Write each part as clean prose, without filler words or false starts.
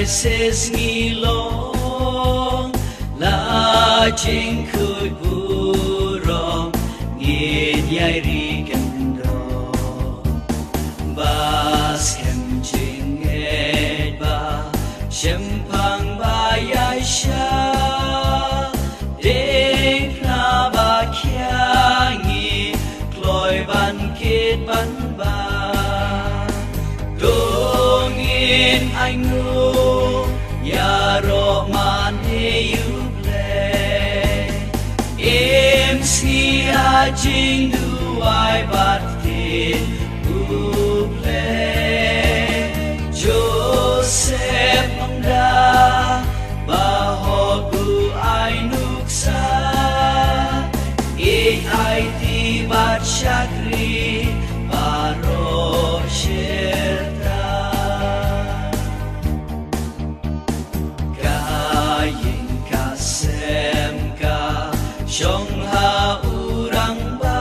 ses ngilong la ching khơi burong ngin yai ri kendo bas kem ching et ba shempang ba yai sha ding na ba kyangi kloi ban kit ban ba dongin anh ngu ya ro man he you play em si a jing du ai bat tin u play Joseph mong da ba ho gu ai nuk sa e ai ti bat shakri ba ro sherta Shong ha urang ba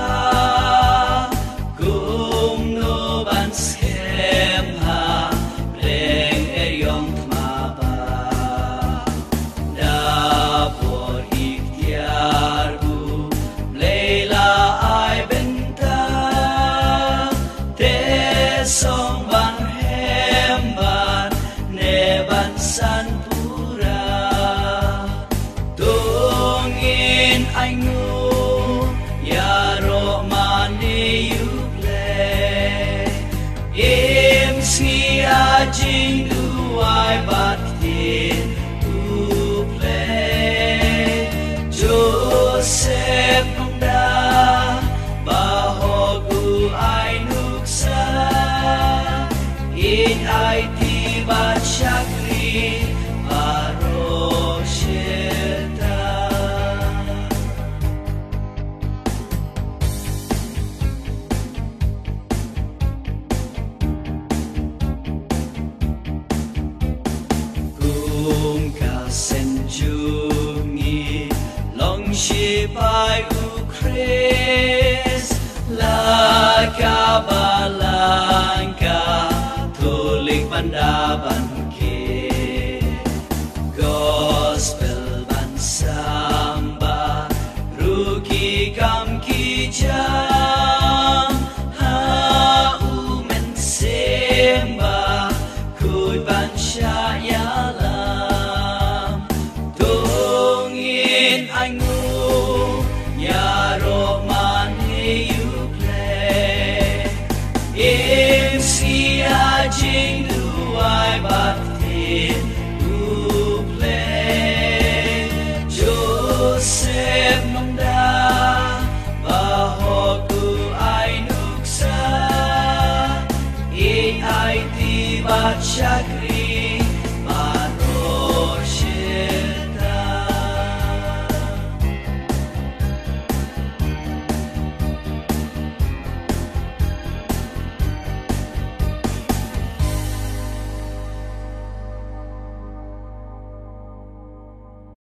kum no ban skem ha leng e yong ma ba da por ikhtiar bu leila ai benta te song ban hem ban ne ban san anh ngu ya ro mani you play em si a jing du ai bat tin u play Joseph mong da ba ho gu ai nuk sa in ai ti bat shakri ba ro sherta Senjungi long shi pai u kres la kabalanka tulik banda banke gospel ban samba ruki kam ki jam ha u men semba kuy ban shayala anh ngu ya ro man he you play em si a jing du ai bat tin u play Joseph mong da ba ho ku ai nuk sa e ai ti bat shakri